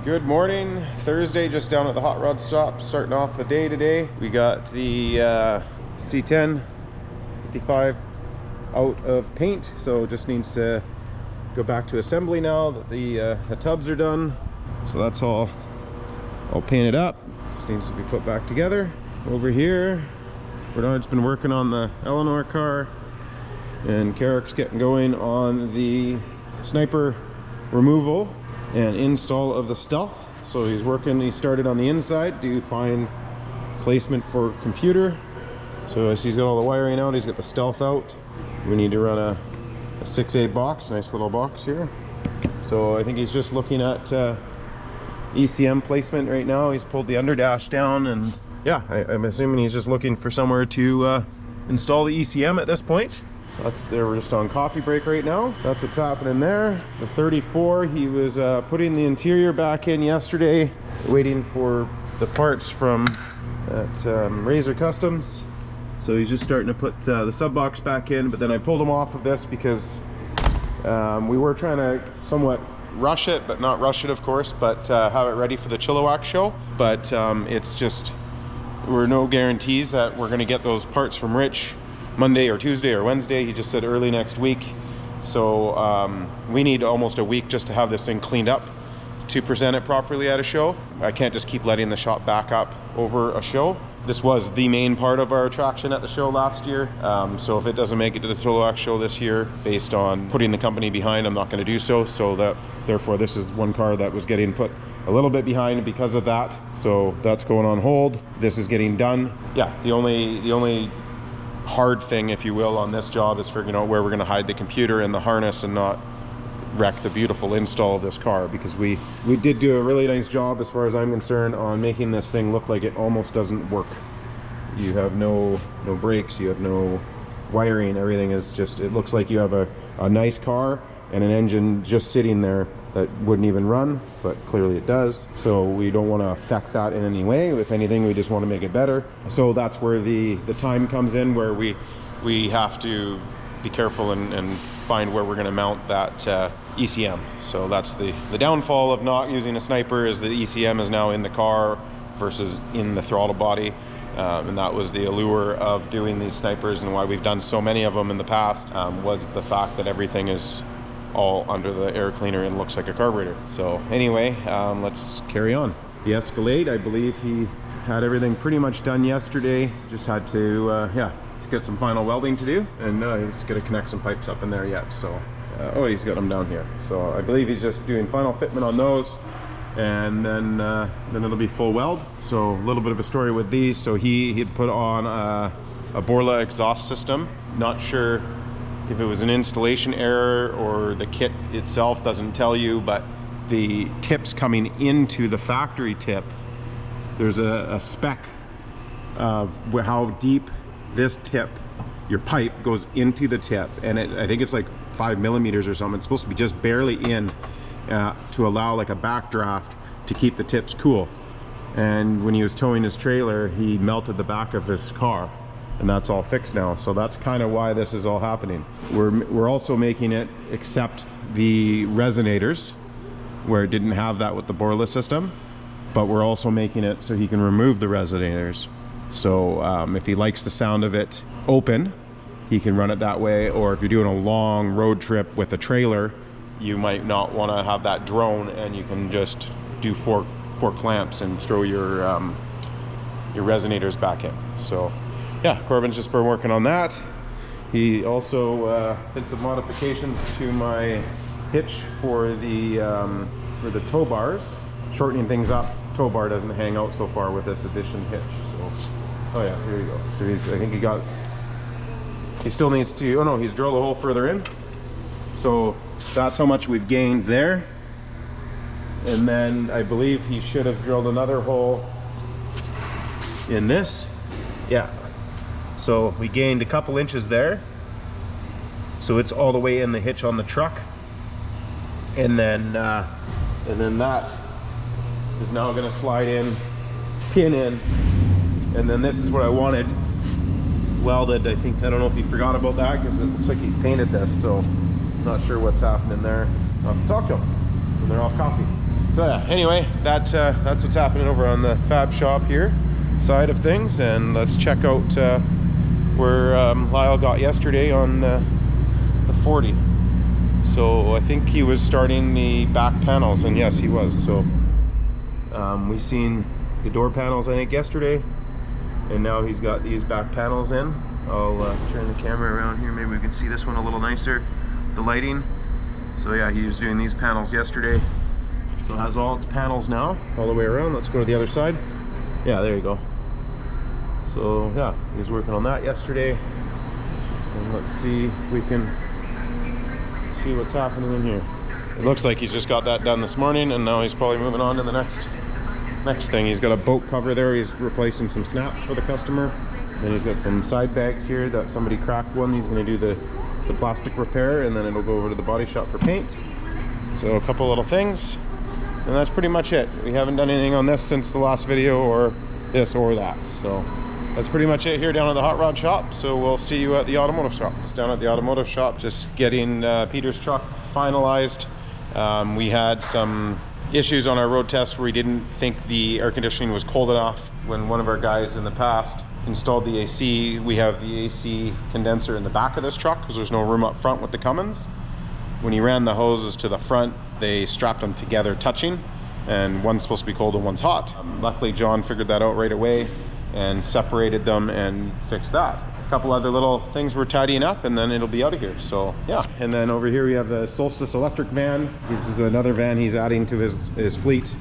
Good morning, Thursday, just down at the hot rod stop, starting off the day today. We got the C10 55 out of paint, so just needs to go back to assembly now that the tubs are done. So that's all painted up. This needs to be put back together. Over here, Bernard's been working on the Eleanor car, and Carrick's getting going on the sniper removal and install of the Stealth. So he's started on the inside to find placement for computer. So as he's got all the wiring out, he's got the Stealth out. We need to run a 6A box, nice little box here. So I think he's just looking at ECM placement right now. He's pulled the underdash down, and yeah, I'm assuming he's just looking for somewhere to install the ECM at this point. We're just on coffee break right now. That's what's happening there. The 34, he was putting the interior back in yesterday, waiting for the parts from that Razor Customs. So he's just starting to put the sub box back in, but then I pulled him off of this because we were trying to somewhat rush it, but not rush it of course, but have it ready for the Chilliwack show. But it's just, there were no guarantees that we're gonna get those parts from Rich Monday or Tuesday or Wednesday. He just said early next week. So we need almost a week just to have this thing cleaned up to present it properly at a show. I can't just keep letting the shop back up over a show. This was the main part of our attraction at the show last year. So if it doesn't make it to the Chilliwack show this year, based on putting the company behind, I'm not going to do so. So therefore this is one car that was getting put a little bit behind because of that. So that's going on hold. This is getting done. Yeah, the only hard thing, if you will, on this job is figuring out where we're going to hide the computer and the harness and not wreck the beautiful install of this car, because we did do a really nice job, as far as I'm concerned, on making this thing look like it almost doesn't work. You have no brakes, you have no wiring, everything is just, it looks like you have a nice car and an engine just sitting there that wouldn't even run, but clearly it does. So we don't want to affect that in any way. If anything, we just want to make it better. So that's where the time comes in, where we have to be careful and find where we're going to mount that ECM. So that's the downfall of not using a sniper, is the ECM is now in the car versus in the throttle body. And that was the allure of doing these snipers, and why we've done so many of them in the past, was the fact that everything is all under the air cleaner and looks like a carburetor. So anyway, let's carry on. The Escalade, I believe he had everything pretty much done yesterday. Just had to, just get some final welding to do, and he's gonna connect some pipes up in there yet. So, oh, he's got them down here. So I believe he's just doing final fitment on those, and then it'll be full weld. So a little bit of a story with these. So he'd put on a Borla exhaust system. Not sure if it was an installation error or the kit itself doesn't tell you, but the tips coming into the factory tip, there's a spec of how deep this tip, your pipe, goes into the tip, and I think it's like 5 millimeters or something. It's supposed to be just barely in to allow like a backdraft to keep the tips cool. And when he was towing his trailer, he melted the back of his car, and that's all fixed now. So that's kind of why this is all happening. We're also making it accept the resonators, where it didn't have that with the Borla system, but we're also making it so he can remove the resonators. So if he likes the sound of it open, he can run it that way. Or if you're doing a long road trip with a trailer, you might not want to have that drone, and you can just do four clamps and throw your resonators back in. So yeah, Corbin's just been working on that. He also did some modifications to my hitch for the tow bars, shortening things up. Tow bar doesn't hang out so far with this edition hitch. So, oh yeah, here you go. So I think he still needs to, oh no, he's drilled a hole further in. So that's how much we've gained there. And then I believe he should have drilled another hole in this. Yeah. So we gained a couple inches there. So it's all the way in the hitch on the truck. And then that is now going to slide in, pin in, and then this is what I wanted welded. I don't know if he forgot about that, because it looks like he's painted this, so I'm not sure what's happening there. I'll have to talk to him when they're off coffee. So yeah, anyway, that's what's happening over on the fab shop here side of things, and let's check out where Lyle got yesterday on the 40. So I think he was starting the back panels, and yes, he was. So we seen the door panels I think yesterday, and now he's got these back panels in. I'll turn the camera around here, maybe we can see this one a little nicer, the lighting. So yeah, he was doing these panels yesterday. So it has all its panels now, all the way around. Let's go to the other side. Yeah, there you go. So yeah, he was working on that yesterday. And let's see if we can see what's happening in here. It looks like he's just got that done this morning, and now he's probably moving on to the next thing. He's got a boat cover there. He's replacing some snaps for the customer. Then he's got some side bags here that somebody cracked one. He's going to do the plastic repair, and then it'll go over to the body shop for paint. So a couple little things, and that's pretty much it. We haven't done anything on this since the last video, or this or that. So that's pretty much it here down at the hot rod shop. So we'll see you at the automotive shop. It's down at the automotive shop, just getting Peter's truck finalized. We had some issues on our road test where we didn't think the air conditioning was cold enough. When one of our guys in the past installed the AC, we have the AC condenser in the back of this truck because there's no room up front with the Cummins. When he ran the hoses to the front, they strapped them together touching, and one's supposed to be cold and one's hot. Luckily John figured that out right away and separated them and fixed that. A couple other little things we're tidying up, and then it'll be out of here. So yeah, and then over here we have the Solstice electric van. This is another van he's adding to his fleet.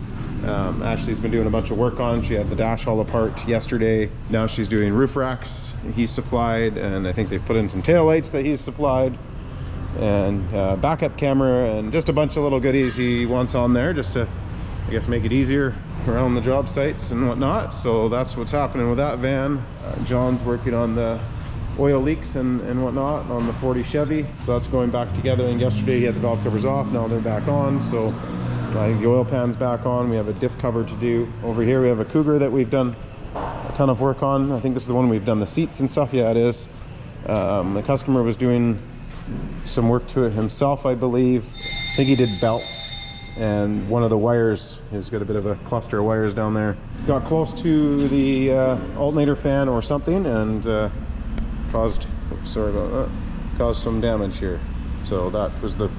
Ashley's been doing a bunch of work on. She had the dash all apart yesterday. Now she's doing roof racks he's supplied, and I think they've put in some tail lights that he's supplied, and backup camera, and just a bunch of little goodies he wants on there just to, I guess, make it easier around the job sites and whatnot. So that's what's happening with that van. John's working on the oil leaks and whatnot on the 40 Chevy, so that's going back together. And yesterday he had the valve covers off, now they're back on. So I think the oil pan's back on. We have a diff cover to do. Over here we have a Cougar that we've done a ton of work on. I think this is the one we've done the seats and stuff. Yeah, it is. The customer was doing some work to it himself, I believe. I think he did belts, and one of the wires, he's got a bit of a cluster of wires down there. Got close to the alternator fan or something, and caused some damage here. So that was the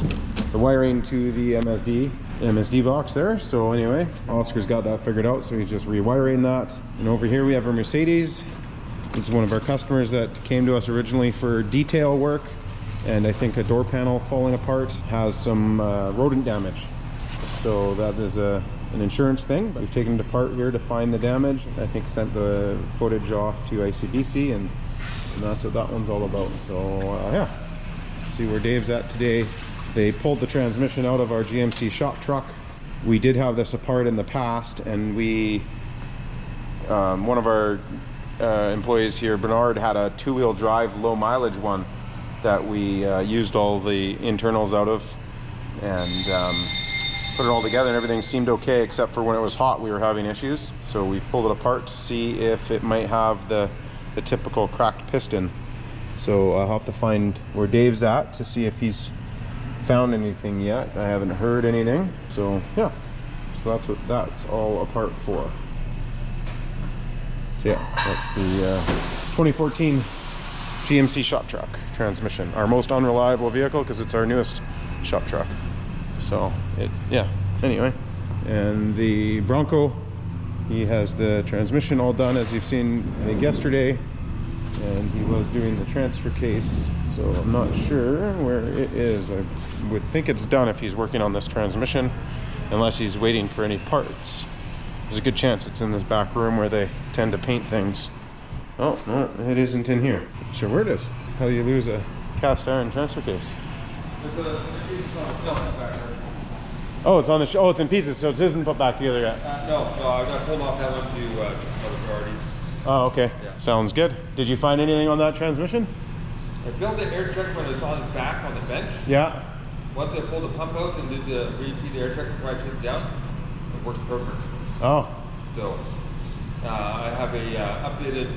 wiring to the MSD box there. So anyway, Oscar's got that figured out, so he's just rewiring that. And over here we have a Mercedes. This is one of our customers that came to us originally for detail work, and I think a door panel falling apart has some rodent damage. So that is an insurance thing. We've taken it apart here to find the damage. I think sent the footage off to ICBC, and that's what that one's all about. So yeah, see where Dave's at today. They pulled the transmission out of our GMC shop truck. We did have this apart in the past, and we, one of our employees here, Bernard, had a two-wheel drive low mileage one that we used all the internals out of, and put it all together, and everything seemed okay except for when it was hot we were having issues. So we pulled it apart to see if it might have the typical cracked piston. So I'll have to find where Dave's at to see if he's found anything yet. I haven't heard anything. So yeah, so that's what that's all apart for. So yeah, that's the 2014 GMC shop truck transmission, our most unreliable vehicle because it's our newest shop truck. So yeah, anyway, and the Bronco, he has the transmission all done, as you've seen I think yesterday, and he was doing the transfer case, so I'm not sure where it is. I would think it's done if he's working on this transmission, unless he's waiting for any parts. There's a good chance it's in this back room where they tend to paint things. Oh, no, it isn't in here. Sure, where it is. How do you lose a cast iron transfer case? Oh, it's on the oh, it's in pieces, so it isn't put back together yet. No, I got pulled off that one to other priorities. Oh, okay. Yeah. Sounds good. Did you find anything on that transmission? I filled the air check when it's on its back on the bench. Yeah. Once I pulled the pump out and did the repeat the air check and tried to chase it down, it works perfect. Oh. So I have a updated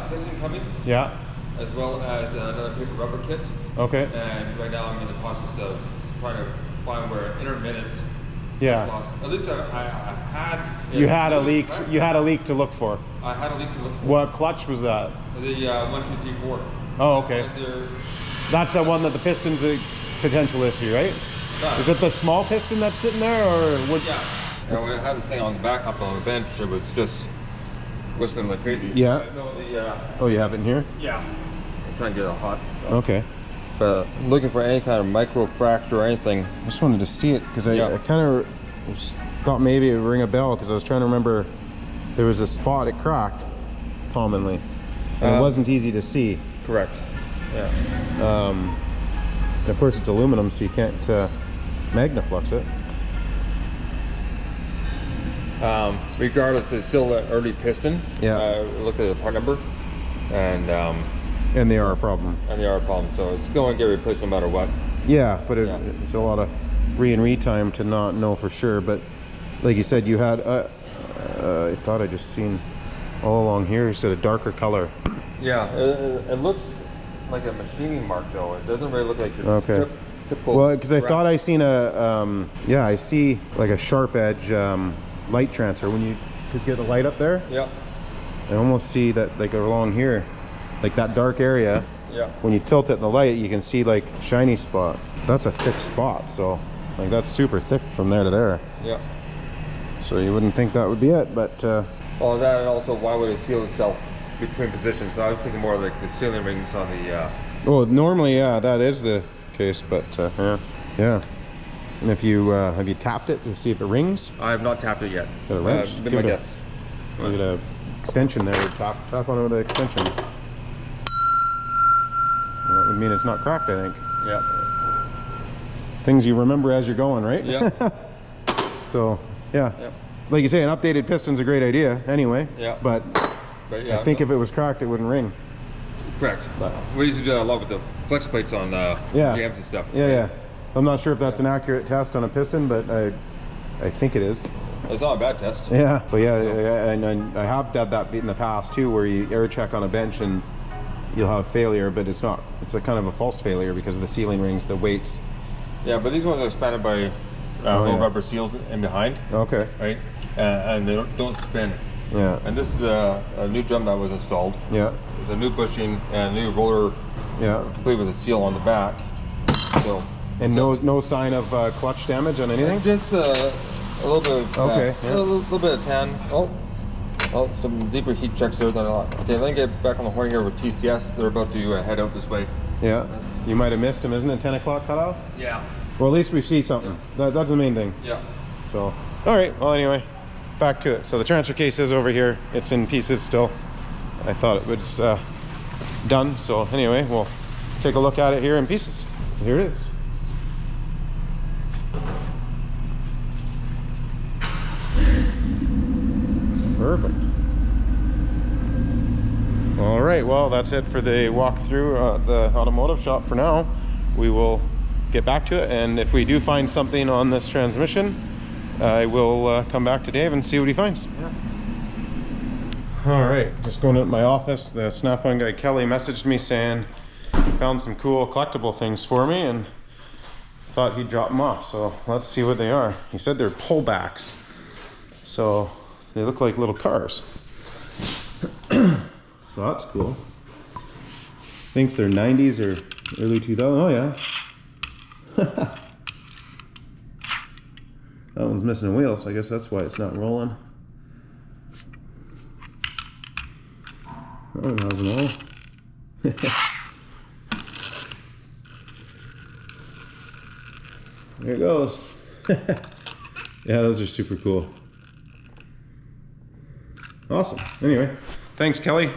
piston coming. Yeah. As well as another paper rubber kit. Okay. And right now I'm in the process of trying to find where intermittent Yeah. Lost. At least I had. You had a leak. You had a leak to look for. I had a leak to look for. What clutch was that? The 1, 2, 3, 4. Oh, okay. That's the one that the piston's a potential issue, right? Yeah. Is it the small piston that's sitting there, or what? Yeah. And we had this thing on the back up on the bench. It was just whistling like crazy. Yeah. No, Oh, you have it in here? yeah. I'm trying to get it hot. Okay. But looking for any kind of micro fracture or anything. I just wanted to see it because I kind of thought maybe it would ring a bell because I was trying to remember there was a spot it cracked commonly, and it wasn't easy to see. Correct. Yeah. And of course it's aluminum, so you can't magnaflux it. Regardless, it's still an early piston. Yeah. Look at the part number, and they are a problem. And they are a problem. So it's going to get replaced no matter what. Yeah, but it's a lot of re time to not know for sure. But like you said, you had I thought I just seen all along here. You said a darker color. Yeah, it looks like a machining mark though. It doesn't really look like your typical. Well, because I thought I seen a I see like a sharp edge light transfer when you just get the light up there. Yeah. I almost see that like along here, like that dark area. Yeah. When you tilt it in the light, you can see like shiny spot. That's a thick spot, so like that's super thick from there to there. Yeah. So you wouldn't think that would be it, but. Well, that and also why would it seal itself between positions? So I was thinking more like the sealing rings on the. Well, normally, yeah, that is the case, but yeah. And if you have you tapped it to see if it rings? I have not tapped it yet. Got a wrench? Give my guess. Give it a extension there. Tap on it with the extension. That would mean it's not cracked, I think. Yeah. Things you remember as you're going, right? Yeah. So, yeah. Yep. Like you say, an updated piston's a great idea anyway. Yeah. But yeah, I think if it was cracked, it wouldn't ring. Correct. But we used to do that a lot with the flex plates on GMs and stuff. Yeah. I'm not sure if that's an accurate test on a piston, but I think it is. It's not a bad test. Yeah, but and I have done that in the past too, where you air check on a bench and you'll have failure, but it's not. It's a kind of a false failure because of the sealing rings, the weights. Yeah, but these ones are expanded by little rubber seals in behind. Okay. Right, and they don't spin. Yeah. And this is a new drum that was installed. Yeah. There's a new bushing and a new roller. Yeah. Complete with a seal on the back. So. And no sign of clutch damage on anything? Just a little bit of a little bit of tan. Oh, some deeper heat checks there than a lot. Okay, let me get back on the horn here with TCS. They're about to head out this way. Yeah. You might have missed him, isn't it? 10 o'clock cutoff? Yeah. Well, at least we see something. That's the main thing. Yeah. So, all right. Well, anyway, back to it. So the transfer case is over here. It's in pieces still. I thought it was done. So anyway, we'll take a look at it here in pieces. Here it is. Perfect. All right, well, that's it for the walkthrough the automotive shop for now. We will get back to it, and if we do find something on this transmission, I will come back to Dave and see what he finds. Yeah. All right, just going to my office. The Snap-on guy Kelly messaged me saying he found some cool collectible things for me and thought he'd drop them off. So let's see what they are. He said they're pullbacks, so they look like little cars. So that's cool. Thinks they're 90s or early 2000s. Oh yeah. That one's missing a wheel, so I guess that's why it's not rolling. That one has them all. There it goes. Yeah, those are super cool. Awesome. Anyway, thanks, Kelly.